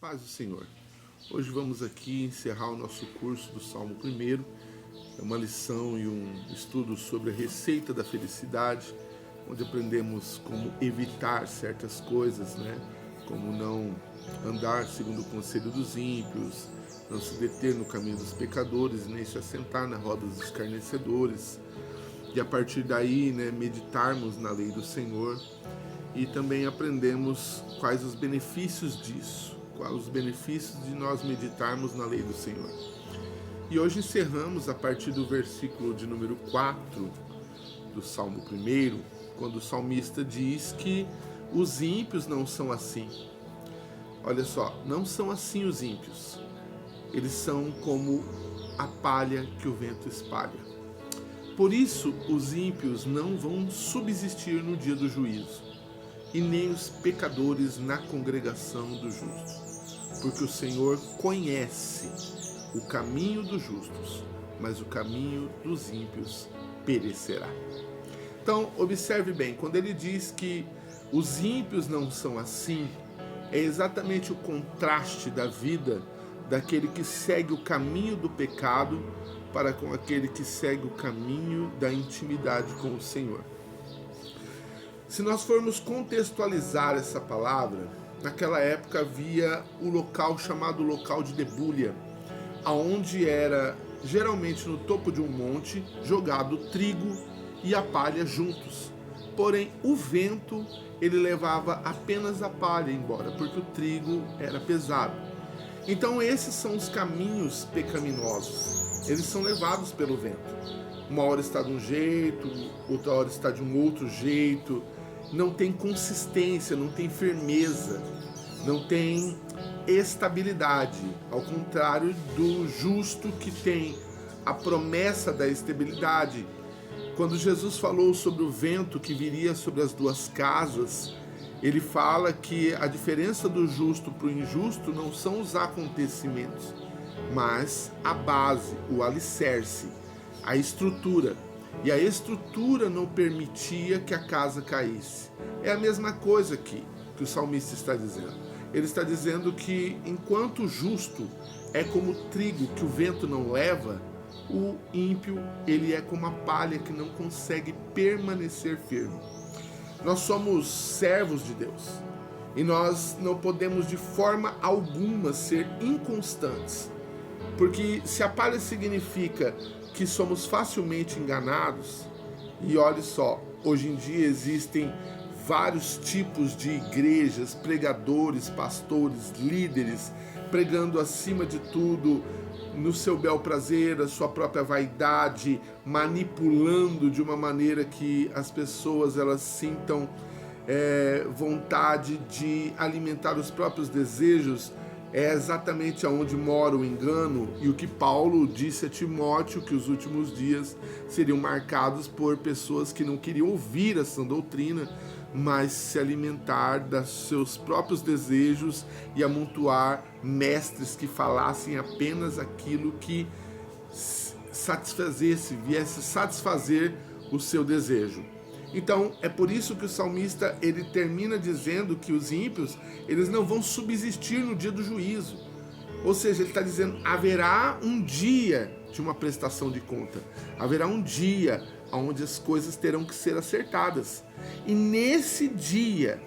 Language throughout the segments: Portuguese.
Paz do Senhor. Hoje vamos aqui encerrar o nosso curso do Salmo 1. É uma lição e um estudo sobre a receita da felicidade, onde aprendemos como evitar certas coisas, Como não andar segundo o conselho dos ímpios, não se deter no caminho dos pecadores, nem se assentar na roda dos escarnecedores. E a partir daí, meditarmos na lei do Senhor. E também aprendemos quais os benefícios disso, quais os benefícios de nós meditarmos na lei do Senhor. E hoje encerramos a partir do versículo de número 4 do Salmo 1, quando o salmista diz que os ímpios não são assim. Olha só, não são assim os ímpios. Eles são como a palha que o vento espalha. Por isso, os ímpios não vão subsistir no dia do juízo, e nem os pecadores na congregação dos justos. Porque o Senhor conhece o caminho dos justos, mas o caminho dos ímpios perecerá. Então, observe bem, quando ele diz que os ímpios não são assim, é exatamente o contraste da vida daquele que segue o caminho do pecado para com aquele que segue o caminho da intimidade com o Senhor. Se nós formos contextualizar essa palavra, naquela época havia o local chamado local de debulha, aonde era geralmente no topo de um monte jogado o trigo e a palha juntos. Porém, o vento ele levava apenas a palha embora, porque o trigo era pesado. Então esses são os caminhos pecaminosos. Eles são levados pelo vento. Uma hora está de um jeito, outra hora está de um outro jeito. Não tem consistência, não tem firmeza, não tem estabilidade, ao contrário do justo que tem a promessa da estabilidade. Quando Jesus falou sobre o vento que viria sobre as duas casas, ele fala que a diferença do justo para o injusto não são os acontecimentos, mas a base, o alicerce, a estrutura. E a estrutura não permitia que a casa caísse. É a mesma coisa aqui que o salmista está dizendo. Ele está dizendo que enquanto o justo é como o trigo que o vento não leva, o ímpio ele é como a palha que não consegue permanecer firme. Nós somos servos de Deus e nós não podemos de forma alguma ser inconstantes. Porque se a palha significa que somos facilmente enganados, e olhe só, hoje em dia existem vários tipos de igrejas, pregadores, pastores, líderes, pregando acima de tudo no seu bel prazer, a sua própria vaidade, manipulando de uma maneira que as pessoas elas sintam vontade de alimentar os próprios desejos. É exatamente aonde mora o engano, e o que Paulo disse a Timóteo, que os últimos dias seriam marcados por pessoas que não queriam ouvir essa doutrina, mas se alimentar dos seus próprios desejos e amontoar mestres que falassem apenas aquilo que viesse satisfazer o seu desejo. Então, é por isso que o salmista ele termina dizendo que os ímpios eles não vão subsistir no dia do juízo. Ou seja, ele está dizendo, haverá um dia de uma prestação de conta. Haverá um dia onde as coisas terão que ser acertadas. E nesse dia,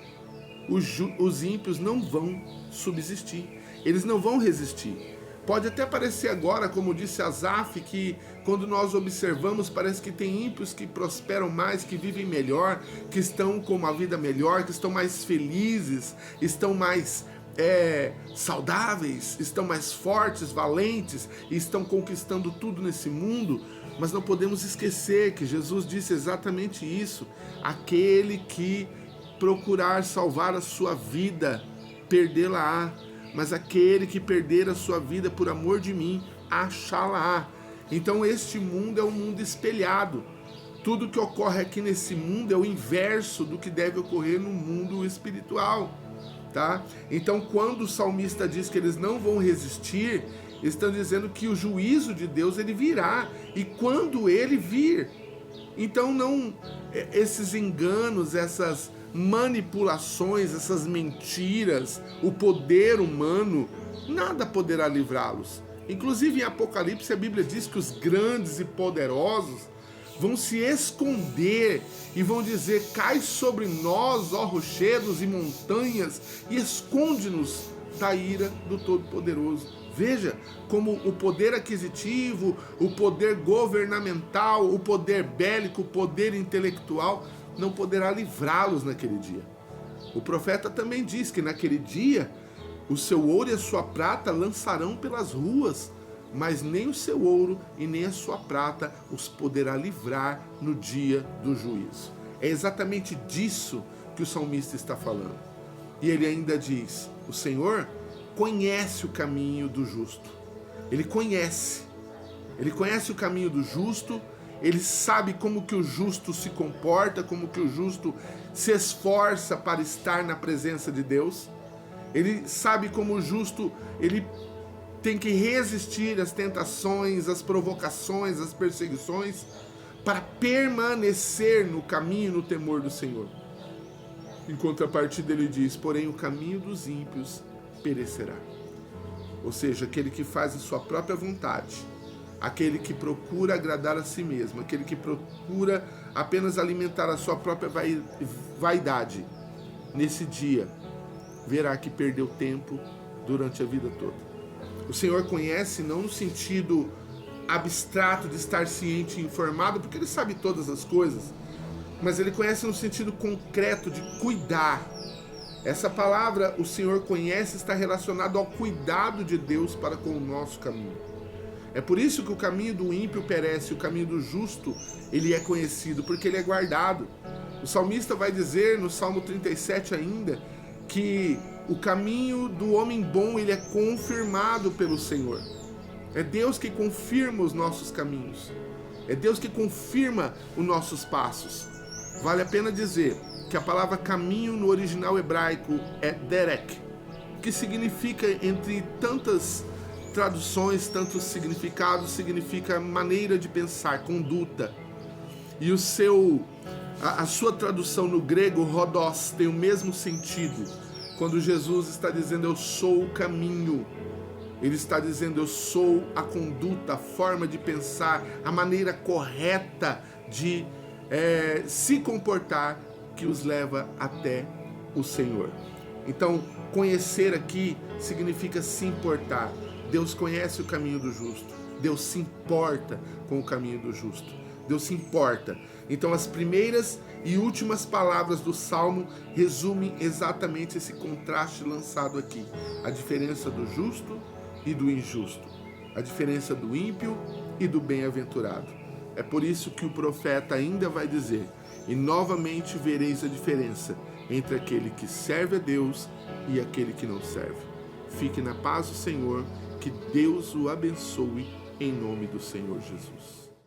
os ímpios não vão subsistir. Eles não vão resistir. Pode até parecer agora, como disse Asaf, que quando nós observamos, parece que tem ímpios que prosperam mais, que vivem melhor, que estão com uma vida melhor, que estão mais felizes, estão mais saudáveis, estão mais fortes, valentes, e estão conquistando tudo nesse mundo. Mas não podemos esquecer que Jesus disse exatamente isso. Aquele que procurar salvar a sua vida, perdê-la-á. Mas aquele que perder a sua vida por amor de mim, achá-la-á. Então este mundo é um mundo espelhado. Tudo que ocorre aqui nesse mundo é o inverso do que deve ocorrer no mundo espiritual, tá? Então quando o salmista diz que eles não vão resistir, eles estão dizendo que o juízo de Deus ele virá. E quando ele vir, então não esses enganos, essas manipulações, essas mentiras, o poder humano, nada poderá livrá-los. Inclusive em Apocalipse a Bíblia diz que os grandes e poderosos vão se esconder e vão dizer: cai sobre nós, ó rochedos e montanhas, e esconde-nos da ira do Todo-Poderoso. Veja como o poder aquisitivo, o poder governamental, o poder bélico, o poder intelectual não poderá livrá-los naquele dia. O profeta também diz que naquele dia o seu ouro e a sua prata lançarão pelas ruas, mas nem o seu ouro e nem a sua prata os poderá livrar no dia do juízo. É exatamente disso que o salmista está falando. E ele ainda diz: o Senhor conhece o caminho do justo. Ele conhece o caminho do justo, ele sabe como que o justo se comporta, como que o justo se esforça para estar na presença de Deus. Ele sabe como o justo, ele tem que resistir às tentações, às provocações, às perseguições, para permanecer no caminho, no temor do Senhor. Em contrapartida, ele diz: porém o caminho dos ímpios perecerá. Ou seja, aquele que faz a sua própria vontade, aquele que procura agradar a si mesmo, aquele que procura apenas alimentar a sua própria vaidade, nesse dia verá que perdeu tempo durante a vida toda. O Senhor conhece não no sentido abstrato de estar ciente e informado, porque ele sabe todas as coisas, mas ele conhece no sentido concreto de cuidar. Essa palavra, o Senhor conhece, está relacionado ao cuidado de Deus para com o nosso caminho. É por isso que o caminho do ímpio perece, o caminho do justo, ele é conhecido, porque ele é guardado. O salmista vai dizer no Salmo 37 ainda, que o caminho do homem bom, ele é confirmado pelo Senhor. É Deus que confirma os nossos caminhos. É Deus que confirma os nossos passos. Vale a pena dizer que a palavra caminho no original hebraico é derek, que significa, entre tantas traduções, tantos significados, significa maneira de pensar, conduta. E a sua tradução no grego, rodos, tem o mesmo sentido. Quando Jesus está dizendo eu sou o caminho, ele está dizendo eu sou a conduta, a forma de pensar, a maneira correta de se comportar que os leva até o Senhor. Então, conhecer aqui significa se importar. Deus conhece o caminho do justo. Deus se importa com o caminho do justo. Deus se importa. Então, as primeiras e últimas palavras do Salmo resumem exatamente esse contraste lançado aqui. A diferença do justo e do injusto. A diferença do ímpio e do bem-aventurado. É por isso que o profeta ainda vai dizer: e novamente vereis a diferença entre aquele que serve a Deus e aquele que não serve. Fique na paz do Senhor, que Deus o abençoe em nome do Senhor Jesus.